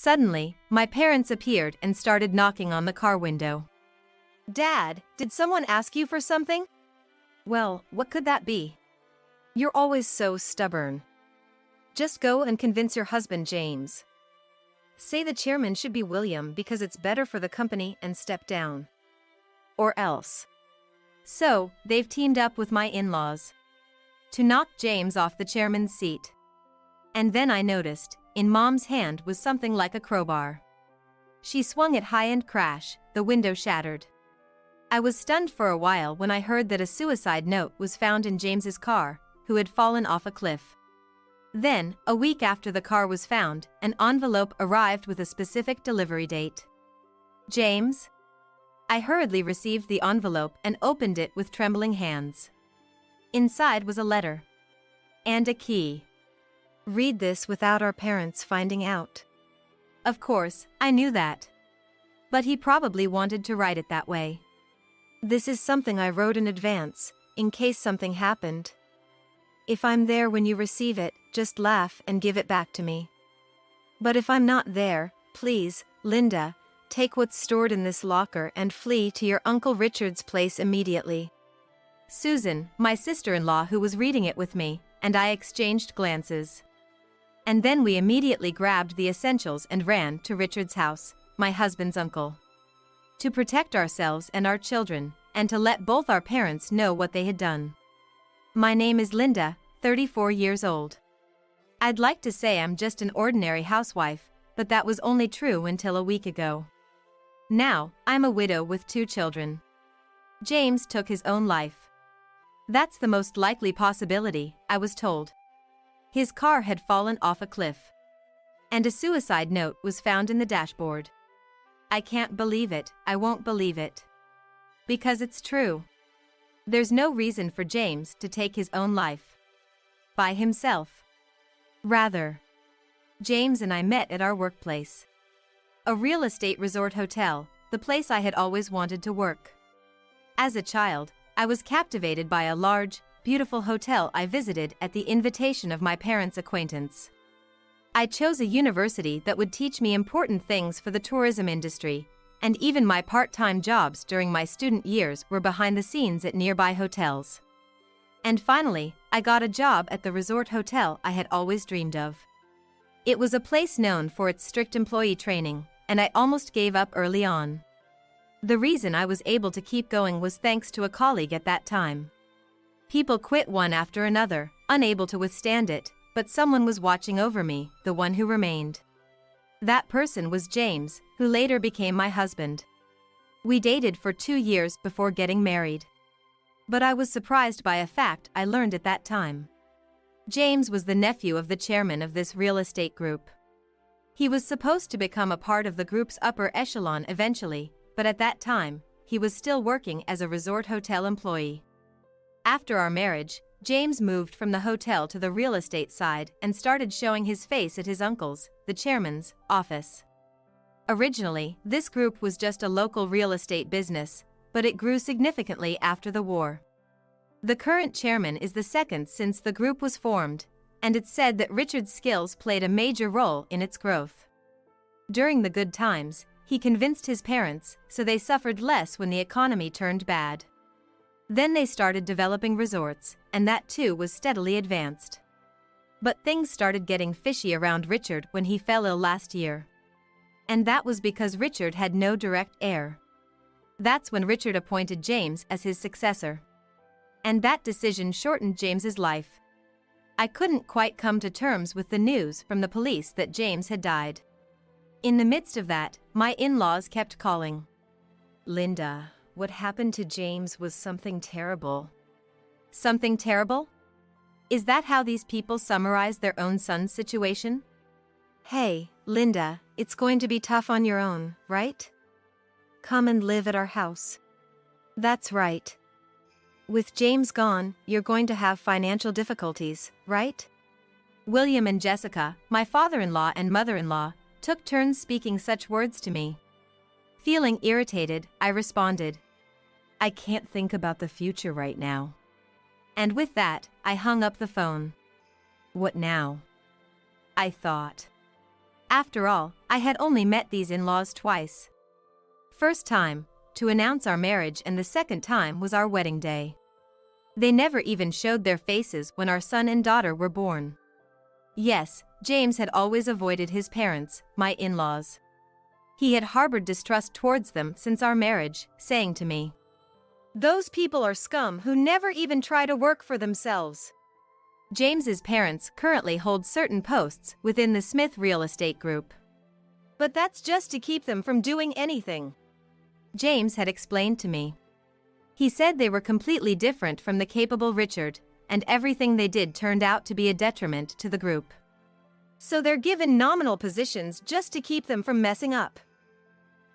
Suddenly, my parents appeared and started knocking on the car window. "Dad, did someone ask you for something?" "Well, what could that be?" "You're always so stubborn. Just go and convince your husband, James. Say the chairman should be William because it's better for the company and step down. Or else." So, they've teamed up with my in-laws to knock James off the chairman's seat. And then I noticed, in Mom's hand was something like a crowbar. She swung it high and crash, the window shattered. I was stunned for a while when I heard that a suicide note was found in James's car, who had fallen off a cliff. Then, a week after the car was found, an envelope arrived with a specific delivery date. "James?" I hurriedly received the envelope and opened it with trembling hands. Inside was a letter. And a key. "Read this without our parents finding out." Of course, I knew that. But he probably wanted to write it that way. "This is something I wrote in advance, in case something happened. If I'm there when you receive it, just laugh and give it back to me. But if I'm not there, please, Linda, take what's stored in this locker and flee to your Uncle Richard's place immediately." Susan, my sister-in-law who was reading it with me, and I exchanged glances. And then we immediately grabbed the essentials and ran to Richard's house, my husband's uncle. To protect ourselves and our children, and to let both our parents know what they had done. My name is Linda, 34 years old. I'd like to say I'm just an ordinary housewife, but that was only true until a week ago. Now, I'm a widow with 2 children. James took his own life. That's the most likely possibility, I was told. His car had fallen off a cliff. And a suicide note was found in the dashboard. I can't believe it, I won't believe it. Because it's true. There's no reason for James to take his own life. By himself. Rather. James and I met at our workplace. A real estate resort hotel, the place I had always wanted to work. As a child, I was captivated by a large, beautiful hotel I visited at the invitation of my parents' acquaintance. I chose a university that would teach me important things for the tourism industry, and even my part-time jobs during my student years were behind the scenes at nearby hotels. And finally, I got a job at the resort hotel I had always dreamed of. It was a place known for its strict employee training, and I almost gave up early on. The reason I was able to keep going was thanks to a colleague at that time. People quit one after another, unable to withstand it, but someone was watching over me, the one who remained. That person was James, who later became my husband. We dated for 2 years before getting married. But I was surprised by a fact I learned at that time. James was the nephew of the chairman of this real estate group. He was supposed to become a part of the group's upper echelon eventually, but at that time, he was still working as a resort hotel employee. After our marriage, James moved from the hotel to the real estate side and started showing his face at his uncle's, the chairman's, office. Originally, this group was just a local real estate business, but it grew significantly after the war. The current chairman is the second since the group was formed, and it's said that Richard's skills played a major role in its growth. During the good times, he convinced his parents, so they suffered less when the economy turned bad. Then they started developing resorts, and that too was steadily advanced. But things started getting fishy around Richard when he fell ill last year. And that was because Richard had no direct heir. That's when Richard appointed James as his successor. And that decision shortened James's life. I couldn't quite come to terms with the news from the police that James had died. In the midst of that, my in-laws kept calling. "Linda, what happened to James was something terrible." Something terrible? Is that how these people summarize their own son's situation? "Hey, Linda, it's going to be tough on your own, right? Come and live at our house." "That's right. With James gone, you're going to have financial difficulties, right?" William and Jessica, my father-in-law and mother-in-law, took turns speaking such words to me. Feeling irritated, I responded, "I can't think about the future right now." And with that, I hung up the phone. What now? I thought. After all, I had only met these in-laws twice. First time, to announce our marriage, and the second time was our wedding day. They never even showed their faces when our son and daughter were born. Yes, James had always avoided his parents, my in-laws. He had harbored distrust towards them since our marriage, saying to me, "Those people are scum who never even try to work for themselves." James's parents currently hold certain posts within the Smith real estate group. But that's just to keep them from doing anything, James had explained to me. He said they were completely different from the capable Richard, and everything they did turned out to be a detriment to the group. So they're given nominal positions just to keep them from messing up.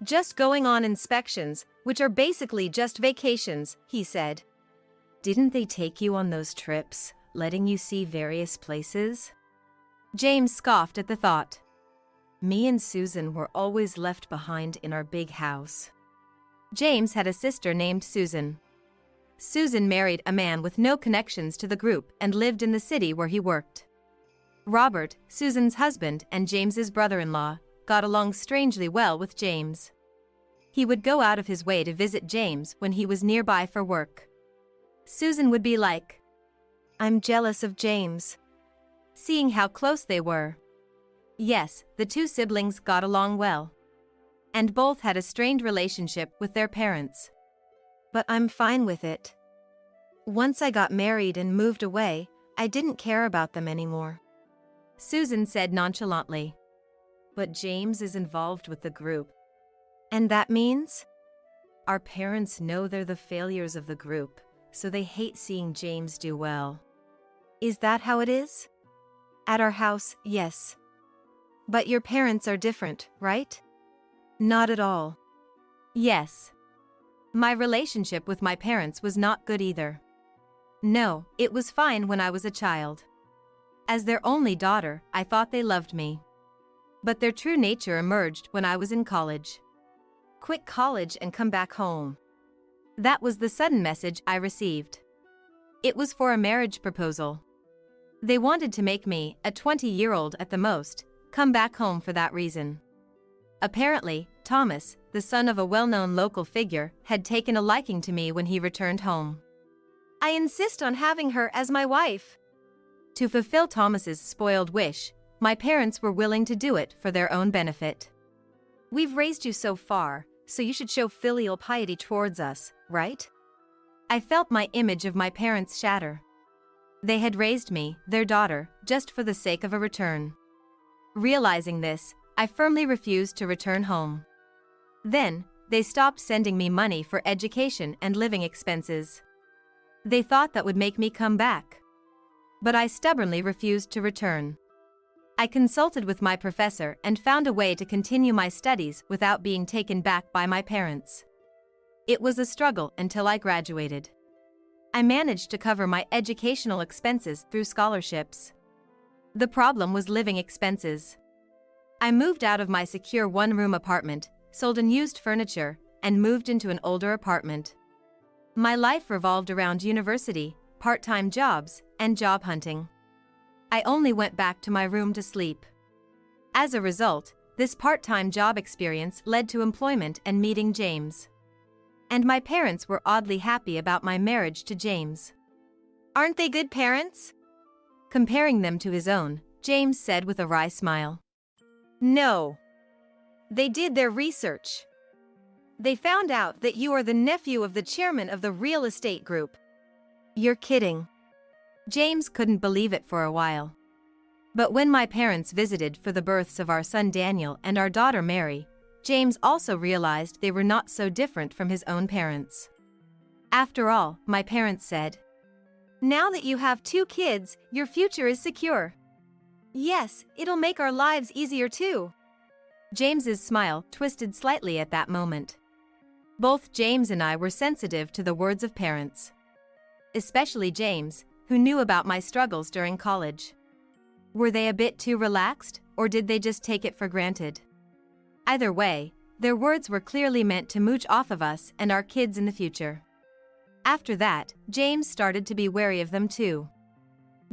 Just going on inspections, which are basically just vacations, he said. Didn't they take you on those trips, letting you see various places? James scoffed at the thought. Me and Susan were always left behind in our big house. James had a sister named Susan. Susan married a man with no connections to the group and lived in the city where he worked. Robert, Susan's husband and James's brother-in-law, got along strangely well with James. He would go out of his way to visit James when he was nearby for work. Susan would be like, "I'm jealous of James," seeing how close they were. Yes, the two siblings got along well. And both had a strained relationship with their parents. But I'm fine with it. Once I got married and moved away, I didn't care about them anymore, Susan said nonchalantly. But James is involved with the group. And that means? Our parents know they're the failures of the group, so they hate seeing James do well. Is that how it is? At our house, yes. But your parents are different, right? Not at all. Yes. My relationship with my parents was not good either. No, it was fine when I was a child. As their only daughter, I thought they loved me. But their true nature emerged when I was in college. Quit college and come back home. That was the sudden message I received. It was for a marriage proposal. They wanted to make me, a 20-year-old at the most, come back home for that reason. Apparently, Thomas, the son of a well-known local figure, had taken a liking to me when he returned home. I insist on having her as my wife. To fulfill Thomas's spoiled wish, my parents were willing to do it for their own benefit. We've raised you so far, so you should show filial piety towards us, right? I felt my image of my parents shatter. They had raised me, their daughter, just for the sake of a return. Realizing this, I firmly refused to return home. Then, they stopped sending me money for education and living expenses. They thought that would make me come back. But I stubbornly refused to return. I consulted with my professor and found a way to continue my studies without being taken back by my parents. It was a struggle until I graduated. I managed to cover my educational expenses through scholarships. The problem was living expenses. I moved out of my secure one-room apartment, sold unused furniture, and moved into an older apartment. My life revolved around university, part-time jobs, and job hunting. I only went back to my room to sleep. As a result, this part-time job experience led to employment and meeting James. And my parents were oddly happy about my marriage to James. Aren't they good parents? Comparing them to his own, James said with a wry smile. No. They did their research. They found out that you are the nephew of the chairman of the real estate group. You're kidding. James couldn't believe it for a while. But when my parents visited for the births of our son Daniel and our daughter Mary, James also realized they were not so different from his own parents. After all, my parents said, "Now that you have 2 kids, your future is secure. Yes, it'll make our lives easier too." James's smile twisted slightly at that moment. Both James and I were sensitive to the words of parents. Especially James, who knew about my struggles during college. Were they a bit too relaxed, or did they just take it for granted? Either way, their words were clearly meant to mooch off of us and our kids in the future. After that, James started to be wary of them too.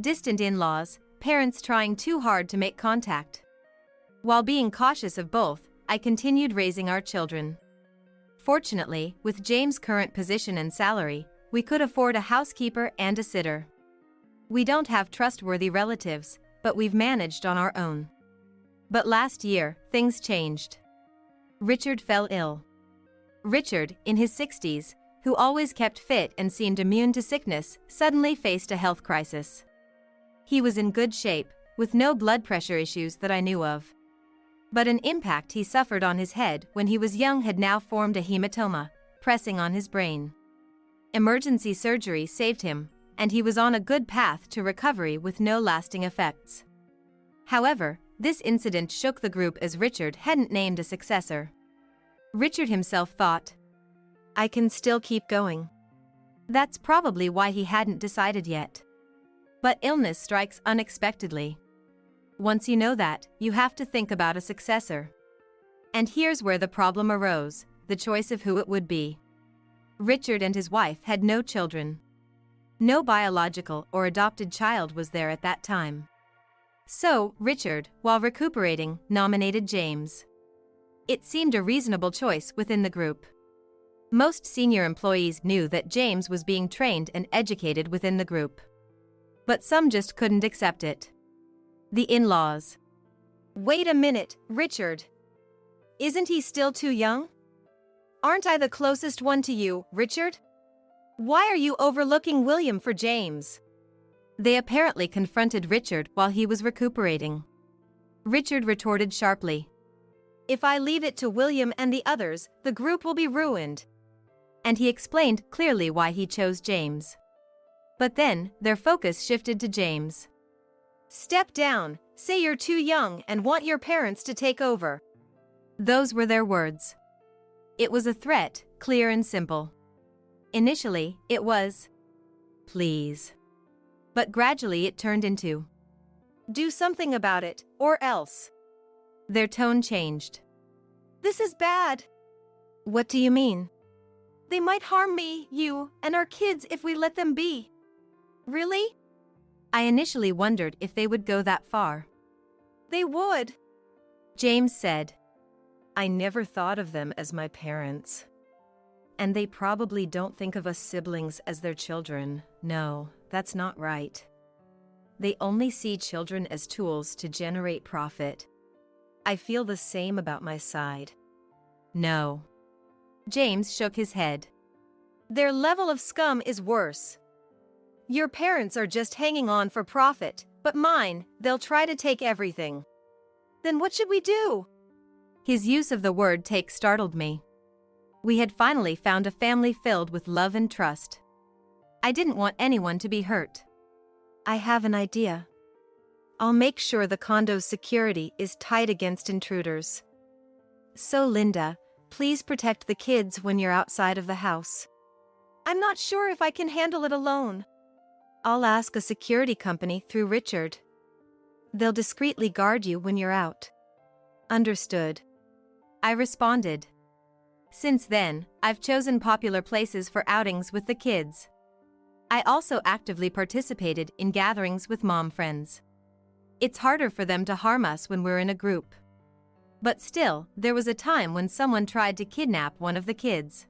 Distant in-laws, parents trying too hard to make contact. While being cautious of both, I continued raising our children. Fortunately, with James' current position and salary, we could afford a housekeeper and a sitter. We don't have trustworthy relatives, but we've managed on our own. But last year, things changed. Richard fell ill. Richard, in his 60s, who always kept fit and seemed immune to sickness, suddenly faced a health crisis. He was in good shape, with no blood pressure issues that I knew of. But an impact he suffered on his head when he was young had now formed a hematoma, pressing on his brain. Emergency surgery saved him, and he was on a good path to recovery with no lasting effects. However, this incident shook the group as Richard hadn't named a successor. Richard himself thought, "I can still keep going." That's probably why he hadn't decided yet. But illness strikes unexpectedly. Once you know that, you have to think about a successor. And here's where the problem arose, the choice of who it would be. Richard and his wife had no children. No biological or adopted child was there at that time. So, Richard, while recuperating, nominated James. It seemed a reasonable choice within the group. Most senior employees knew that James was being trained and educated within the group. But some just couldn't accept it. The in-laws. "Wait a minute, Richard. Isn't he still too young? Aren't I the closest one to you, Richard? Why are you overlooking William for James?" They apparently confronted Richard while he was recuperating. Richard retorted sharply, "If I leave it to William and the others, the group will be ruined." And he explained clearly why he chose James. But then, their focus shifted to James. "Step down, say you're too young and want your parents to take over." Those were their words. It was a threat, clear and simple. Initially, it was, "Please." But gradually it turned into, "Do something about it, or else." Their tone changed. "This is bad." "What do you mean?" "They might harm me, you, and our kids if we let them be." "Really?" I initially wondered if they would go that far. "They would," James said. "I never thought of them as my parents. And they probably don't think of us siblings as their children. No, that's not right. They only see children as tools to generate profit. I feel the same about my side." "No." James shook his head. "Their level of scum is worse. Your parents are just hanging on for profit, but mine, they'll try to take everything." "Then what should we do?" His use of the word take startled me. We had finally found a family filled with love and trust. I didn't want anyone to be hurt. "I have an idea. I'll make sure the condo's security is tight against intruders. So Linda, please protect the kids when you're outside of the house." "I'm not sure if I can handle it alone." "I'll ask a security company through Richard. They'll discreetly guard you when you're out." "Understood," I responded. Since then, I've chosen popular places for outings with the kids. I also actively participated in gatherings with mom friends. It's harder for them to harm us when we're in a group. But still, there was a time when someone tried to kidnap one of the kids.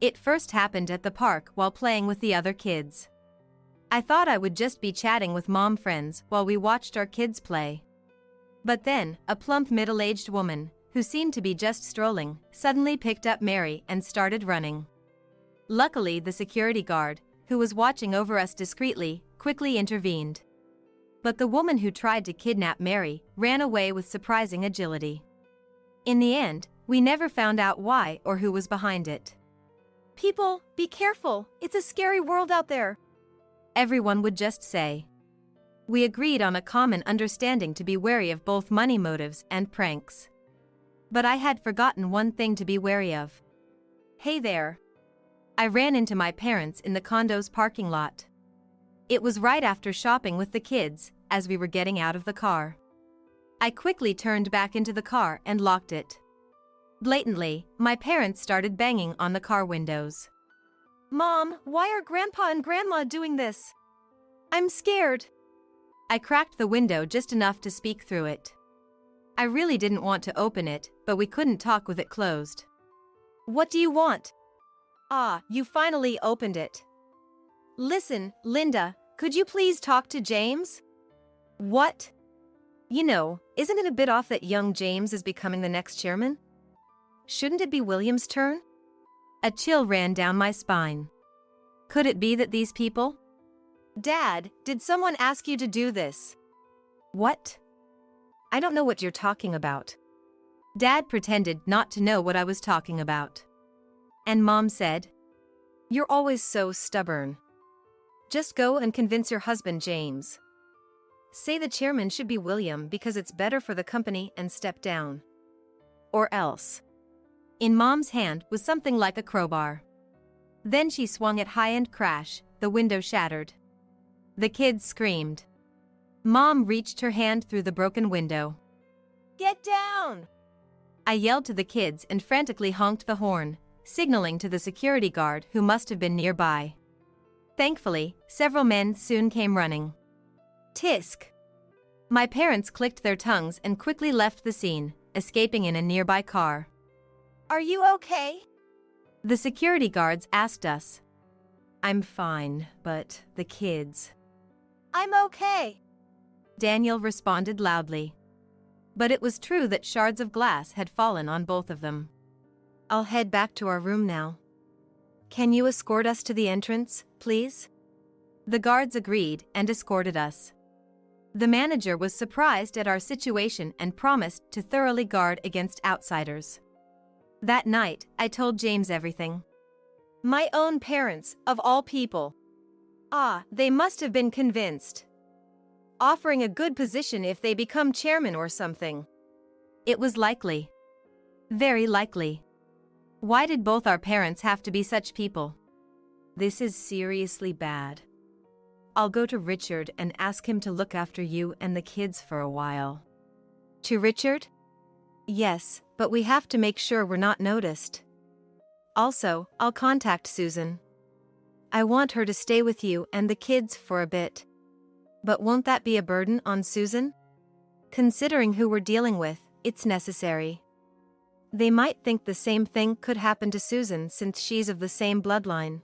It first happened at the park while playing with the other kids. I thought I would just be chatting with mom friends while we watched our kids play. But then, a plump middle-aged woman, who seemed to be just strolling, suddenly picked up Mary and started running. Luckily, the security guard, who was watching over us discreetly, quickly intervened. But the woman who tried to kidnap Mary ran away with surprising agility. In the end, we never found out why or who was behind it. "People, be careful, it's a scary world out there," everyone would just say. We agreed on a common understanding to be wary of both money motives and pranks. But I had forgotten one thing to be wary of. "Hey there." I ran into my parents in the condo's parking lot. It was right after shopping with the kids, as we were getting out of the car. I quickly turned back into the car and locked it. Blatantly, my parents started banging on the car windows. "Mom, why are Grandpa and Grandma doing this? I'm scared." I cracked the window just enough to speak through it. I really didn't want to open it, but we couldn't talk with it closed. What do you want? Ah, you finally opened it. Listen, Linda, could you please talk to James? What? You know, isn't it a bit off that young James is becoming the next chairman? Shouldn't it be William's turn? A chill ran down my spine. Could it be that these people? Dad, did someone ask you to do this? What? I don't know what you're talking about. Dad pretended not to know what I was talking about. And Mom said, "You're always so stubborn. Just go and convince your husband, James. Say the chairman should be William because it's better for the company and step down. Or else." In Mom's hand was something like a crowbar. Then she swung it high and crash, the window shattered. The kids screamed. Mom reached her hand through the broken window. "Get down!" I yelled to the kids and frantically honked the horn, signaling to the security guard who must have been nearby. Thankfully, several men soon came running. Tisk! My parents clicked their tongues and quickly left the scene, escaping in a nearby car. "Are you okay?" The security guards asked us. "I'm fine, but the kids." "I'm okay," Daniel responded loudly. But it was true that shards of glass had fallen on both of them. "I'll head back to our room now. Can you escort us to the entrance, please?" The guards agreed and escorted us. The manager was surprised at our situation and promised to thoroughly guard against outsiders. That night, I told James everything. My own parents, of all people. Ah, they must have been convinced. Offering a good position if they become chairman or something. It was likely. Very likely. Why did both our parents have to be such people? This is seriously bad. I'll go to Richard and ask him to look after you and the kids for a while. To Richard? Yes, but we have to make sure we're not noticed. Also, I'll contact Susan. I want her to stay with you and the kids for a bit. But won't that be a burden on Susan? Considering who we're dealing with, it's necessary. They might think the same thing could happen to Susan since she's of the same bloodline.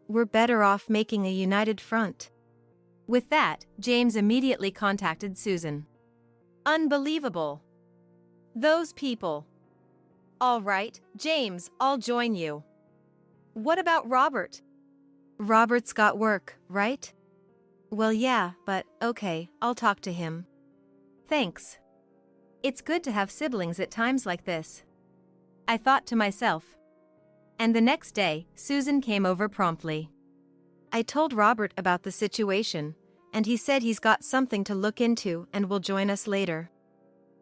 We're better off making a united front. With that, James immediately contacted Susan. Unbelievable. Those people. All right, James, I'll join you. What about Robert? Robert's got work, right? Well, yeah, but okay, I'll talk to him. Thanks. It's good to have siblings at times like this. I thought to myself. And the next day, Susan came over promptly. I told Robert about the situation, and he said he's got something to look into and will join us later.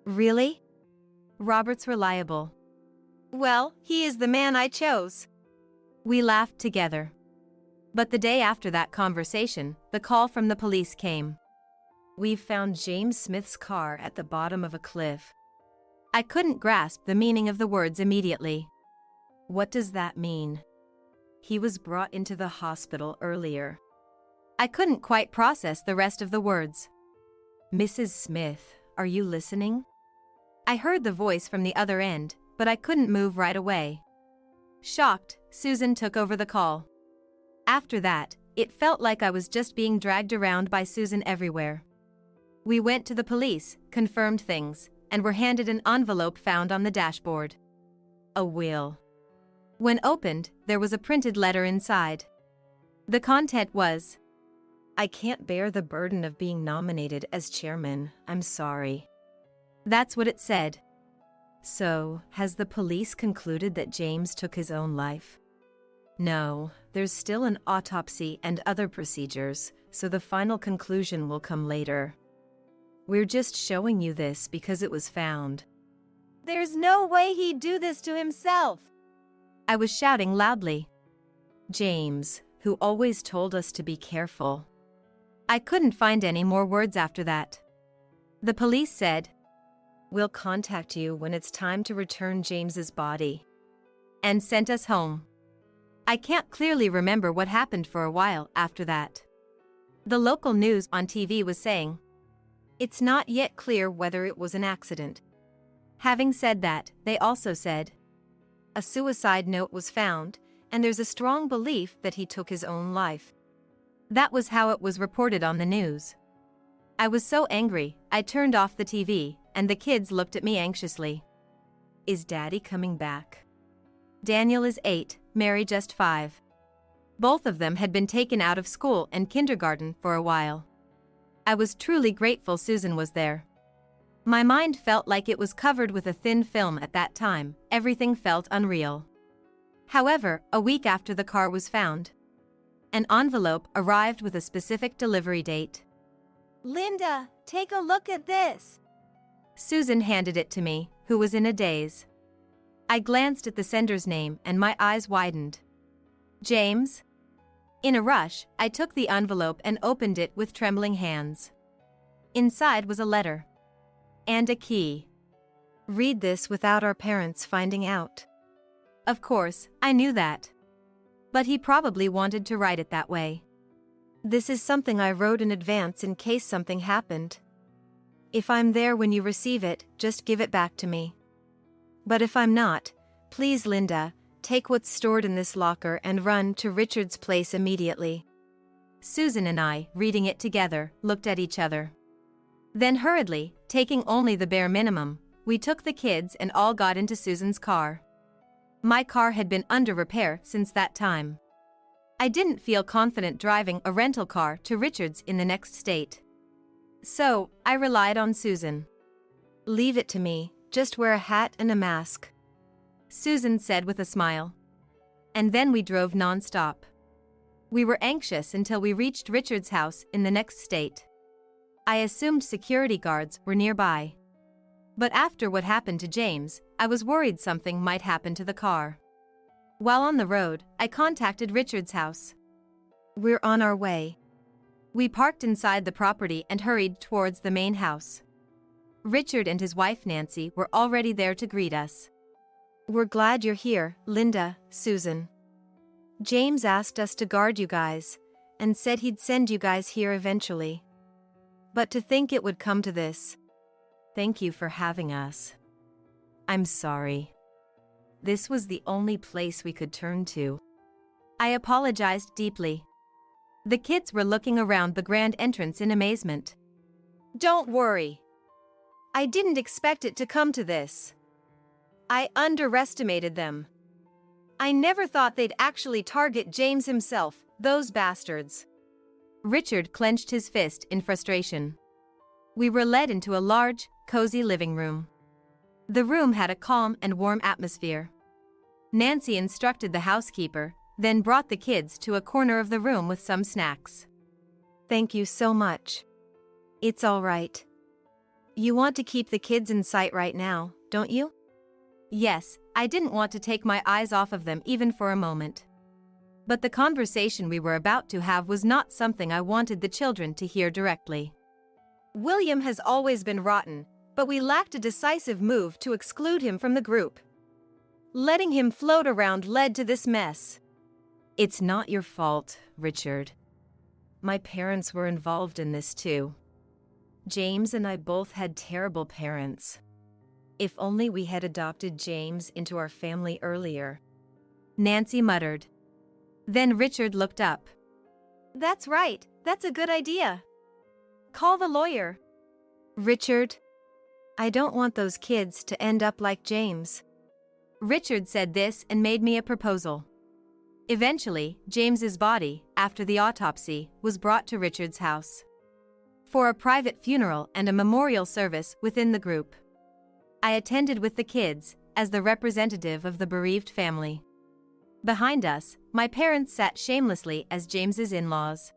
Really? Robert's reliable. Well, he is the man I chose. We laughed together. But the day after that conversation, the call from the police came. We've found James Smith's car at the bottom of a cliff. I couldn't grasp the meaning of the words immediately. What does that mean? He was brought into the hospital earlier. I couldn't quite process the rest of the words. Mrs. Smith, are you listening? I heard the voice from the other end, but I couldn't move right away. Shocked, Susan took over the call. After that, it felt like I was just being dragged around by Susan everywhere. We went to the police, confirmed things, and were handed an envelope found on the dashboard. A will. When opened, there was a printed letter inside. The content was, I can't bear the burden of being nominated as chairman, I'm sorry. That's what it said. So, has the police concluded that James took his own life? No, there's still an autopsy and other procedures, so the final conclusion will come later. We're just showing you this because it was found. There's no way he'd do this to himself. I was shouting loudly. James, who always told us to be careful. I couldn't find any more words after that. The police said, We'll contact you when it's time to return James's body. And sent us home. I can't clearly remember what happened for a while after that. The local news on TV was saying, It's not yet clear whether it was an accident. Having said that, they also said a suicide note was found, and there's a strong belief that he took his own life. That was how it was reported on the news. I was so angry, I turned off the TV, and the kids looked at me anxiously. Is Daddy coming back? Daniel is 8, Mary just 5. Both of them had been taken out of school and kindergarten for a while. I was truly grateful Susan was there. My mind felt like it was covered with a thin film at that time, everything felt unreal. However, a week after the car was found, an envelope arrived with a specific delivery date. Linda, take a look at this. Susan handed it to me, who was in a daze. I glanced at the sender's name and my eyes widened. James? In a rush, I took the envelope and opened it with trembling hands. Inside was a letter. And a key. Read this without our parents finding out. Of course, I knew that. But he probably wanted to write it that way. This is something I wrote in advance in case something happened. If I'm there when you receive it, just give it back to me. But if I'm not, please Linda, take what's stored in this locker and run to Richard's place immediately. Susan and I, reading it together, looked at each other. Then hurriedly, taking only the bare minimum, we took the kids and all got into Susan's car. My car had been under repair since that time. I didn't feel confident driving a rental car to Richard's in the next state. So, I relied on Susan. Leave it to me, just wear a hat and a mask, Susan said with a smile. And then we drove non-stop. We were anxious until we reached Richard's house in the next state. I assumed security guards were nearby. But after what happened to James, I was worried something might happen to the car. While on the road, I contacted Richard's house. We're on our way. We parked inside the property and hurried towards the main house. Richard and his wife Nancy were already there to greet us. We're glad you're here, Linda, Susan. James asked us to guard you guys, and said he'd send you guys here eventually. But to think it would come to this. Thank you for having us. I'm sorry. This was the only place we could turn to. I apologized deeply. The kids were looking around the grand entrance in amazement. Don't worry. I didn't expect it to come to this. I underestimated them. I never thought they'd actually target James himself, those bastards. Richard clenched his fist in frustration. We were led into a large, cozy living room. The room had a calm and warm atmosphere. Nancy instructed the housekeeper, then brought the kids to a corner of the room with some snacks. Thank you so much. It's all right. You want to keep the kids in sight right now, don't you? Yes, I didn't want to take my eyes off of them even for a moment. But the conversation we were about to have was not something I wanted the children to hear directly. William has always been rotten, but we lacked a decisive move to exclude him from the group. Letting him float around led to this mess. It's not your fault, Richard. My parents were involved in this too. James and I both had terrible parents. If only we had adopted James into our family earlier. Nancy muttered. Then Richard looked up. That's right, that's a good idea. Call the lawyer. Richard, I don't want those kids to end up like James. Richard said this and made me a proposal. Eventually, James's body, after the autopsy, was brought to Richard's house for a private funeral and a memorial service within the group. I attended with the kids, as the representative of the bereaved family. Behind us, my parents sat shamelessly as James's in-laws.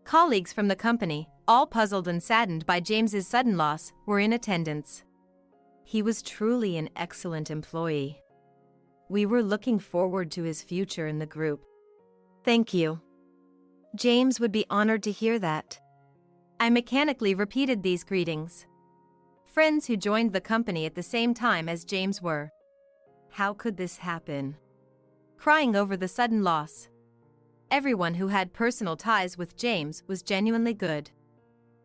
Colleagues from the company, all puzzled and saddened by James's sudden loss, were in attendance. He was truly an excellent employee. We were looking forward to his future in the group. Thank you. James would be honored to hear that. I mechanically repeated these greetings. Friends who joined the company at the same time as James were. How could this happen? Crying over the sudden loss. Everyone who had personal ties with James was genuinely good.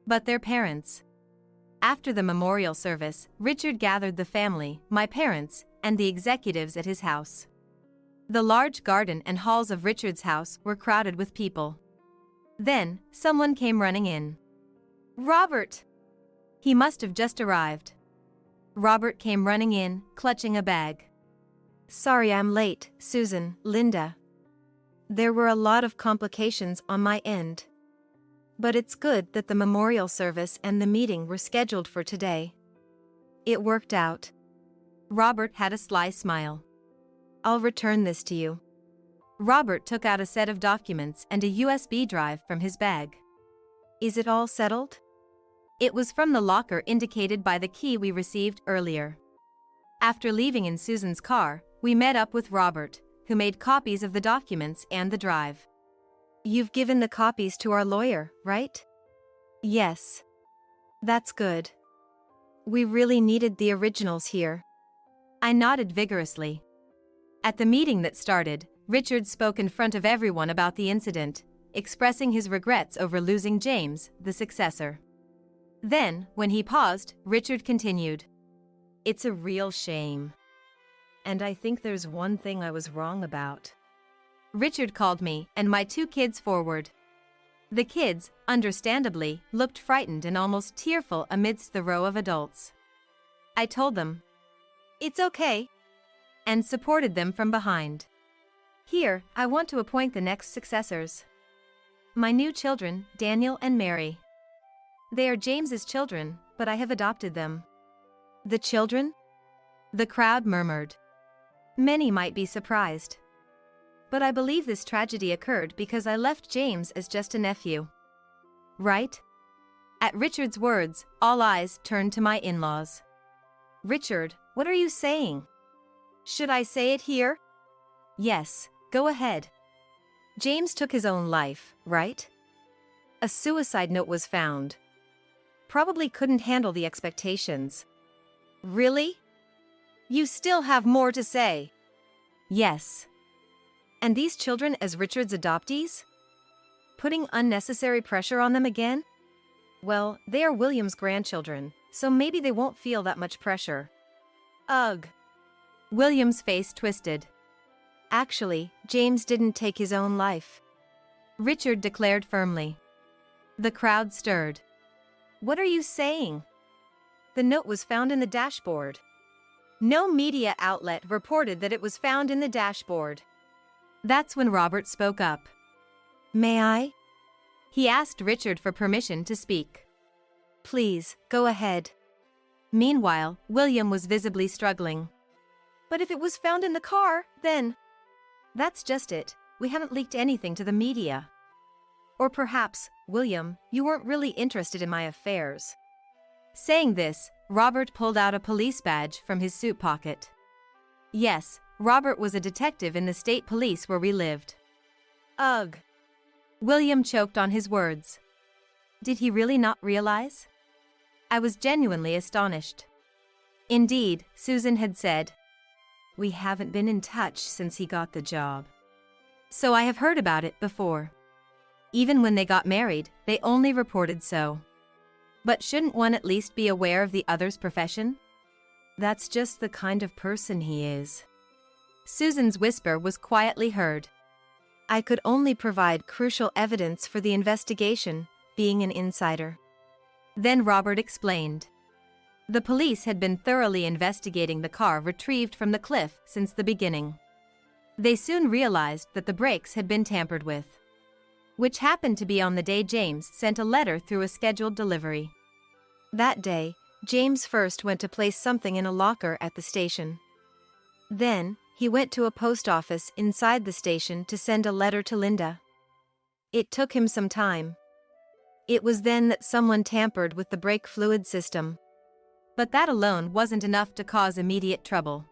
But their parents. After the memorial service, Richard gathered the family, my parents, and the executives at his house. The large garden and halls of Richard's house were crowded with people. Then, someone came running in. Robert! He must have just arrived. Robert came running in, clutching a bag. Sorry I'm late, Susan, Linda. There were a lot of complications on my end. But it's good that the memorial service and the meeting were scheduled for today. It worked out. Robert had a sly smile. I'll return this to you. Robert took out a set of documents and a USB drive from his bag. Is it all settled? It was from the locker indicated by the key we received earlier. After leaving in Susan's car, we met up with Robert, who made copies of the documents and the drive. You've given the copies to our lawyer, right? Yes. That's good. We really needed the originals here. I nodded vigorously. At the meeting that started, Richard spoke in front of everyone about the incident, expressing his regrets over losing James, the successor. Then, when he paused, Richard continued. It's a real shame. And I think there's one thing I was wrong about. Richard called me and my two kids forward. The kids, understandably, looked frightened and almost tearful amidst the row of adults. I told them, "It's okay," and supported them from behind. Here, I want to appoint the next successors. My new children, Daniel and Mary. They are James's children, but I have adopted them. The children? The crowd murmured. Many might be surprised. But I believe this tragedy occurred because I left James as just a nephew. Right? At Richard's words, all eyes turned to my in-laws. Richard, what are you saying? Should I say it here? Yes, go ahead. James took his own life, right? A suicide note was found. Probably couldn't handle the expectations. Really? You still have more to say? Yes. And these children as Richard's adoptees? Putting unnecessary pressure on them again? Well, they are William's grandchildren, so maybe they won't feel that much pressure. Ugh. William's face twisted. Actually, James didn't take his own life. Richard declared firmly. The crowd stirred. What are you saying? The note was found in the dashboard. No media outlet reported that it was found in the dashboard. That's when Robert spoke up. May I? He asked Richard for permission to speak. Please, go ahead. Meanwhile, William was visibly struggling. But if it was found in the car, then... That's just it. We haven't leaked anything to the media. Or perhaps, William, you weren't really interested in my affairs. Saying this, Robert pulled out a police badge from his suit pocket. Yes, Robert was a detective in the state police where we lived. Ugh. William choked on his words. Did he really not realize? I was genuinely astonished. Indeed, Susan had said, "We haven't been in touch since he got the job." So I have heard about it before. Even when they got married, they only reported so. But shouldn't one at least be aware of the other's profession? That's just the kind of person he is. Susan's whisper was quietly heard. I could only provide crucial evidence for the investigation, being an insider. Then Robert explained. The police had been thoroughly investigating the car retrieved from the cliff since the beginning. They soon realized that the brakes had been tampered with, which happened to be on the day James sent a letter through a scheduled delivery. That day, James first went to place something in a locker at the station. Then, he went to a post office inside the station to send a letter to Linda. It took him some time. It was then that someone tampered with the brake fluid system. But that alone wasn't enough to cause immediate trouble.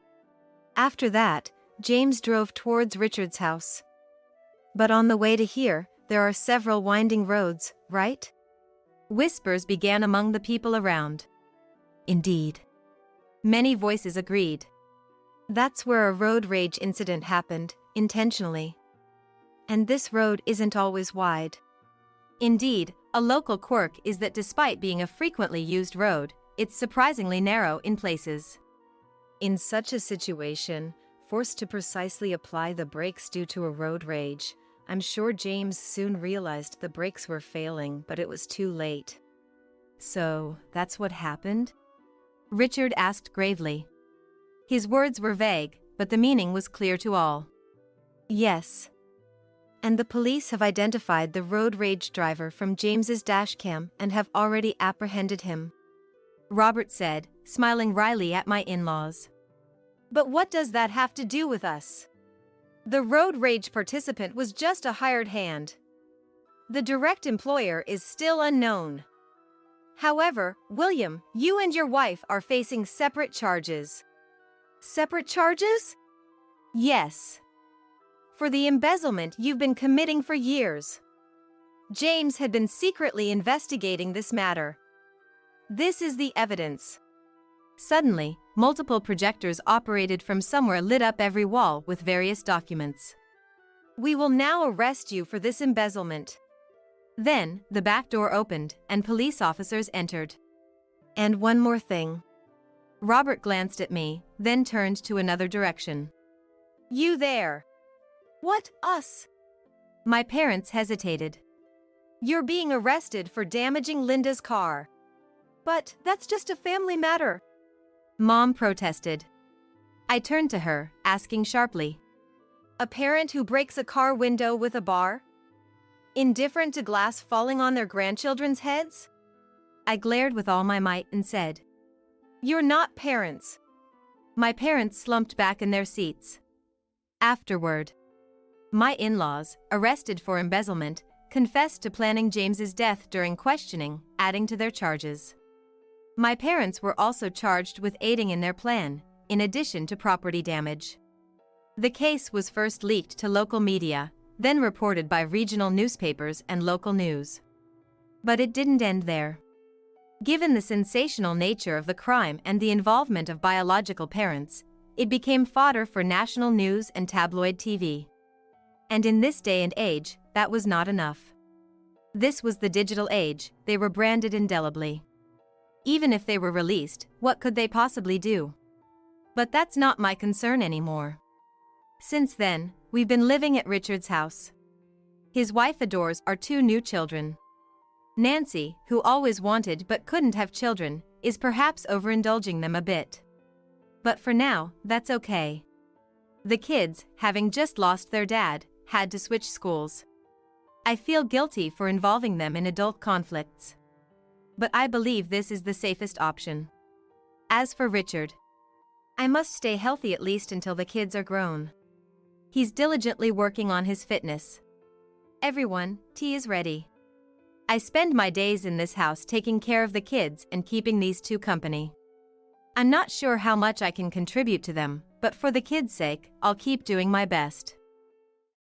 After that, James drove towards Richard's house. But on the way to here, there are several winding roads, right? Whispers began among the people around. Indeed. Many voices agreed. That's where a road rage incident happened, intentionally. And this road isn't always wide. Indeed, A local quirk is that despite being a frequently used road, it's surprisingly narrow in places. In such a situation, forced to precisely apply the brakes due to a road rage, I'm sure James soon realized the brakes were failing, but it was too late. So, that's what happened? Richard asked gravely. His words were vague, but the meaning was clear to all. Yes. And the police have identified the road rage driver from James's dashcam and have already apprehended him, Robert said, smiling wryly at my in-laws. But what does that have to do with us? The road rage participant was just a hired hand. The direct employer is still unknown. However, William, you and your wife are facing separate charges. Separate charges? Yes. For the embezzlement you've been committing for years. James had been secretly investigating this matter. This is the evidence. Suddenly, multiple projectors operated from somewhere lit up every wall with various documents. We will now arrest you for this embezzlement. Then, the back door opened, and police officers entered. And one more thing. Robert glanced at me, then turned to another direction. You there. What, us? My parents hesitated. You're being arrested for damaging Linda's car. But that's just a family matter. Mom protested. I turned to her, asking sharply. A parent who breaks a car window with a bar? Indifferent to glass falling on their grandchildren's heads? I glared with all my might and said, You're not parents. My parents slumped back in their seats. Afterward, my in-laws, arrested for embezzlement, confessed to planning James's death during questioning, adding to their charges. My parents were also charged with aiding in their plan, in addition to property damage. The case was first leaked to local media, then reported by regional newspapers and local news. But it didn't end there. Given the sensational nature of the crime and the involvement of biological parents, it became fodder for national news and tabloid TV. And in this day and age, that was not enough. This was the digital age, they were branded indelibly. Even if they were released, what could they possibly do? But that's not my concern anymore. Since then, we've been living at Richard's house. His wife adores our 2 new children. Nancy, who always wanted but couldn't have children, is perhaps overindulging them a bit. But for now, that's okay. The kids, having just lost their dad, had to switch schools. I feel guilty for involving them in adult conflicts. But I believe this is the safest option. As for Richard, I must stay healthy at least until the kids are grown. He's diligently working on his fitness. Everyone, tea is ready. I spend my days in this house taking care of the kids and keeping these 2 company. I'm not sure how much I can contribute to them, but for the kids' sake, I'll keep doing my best.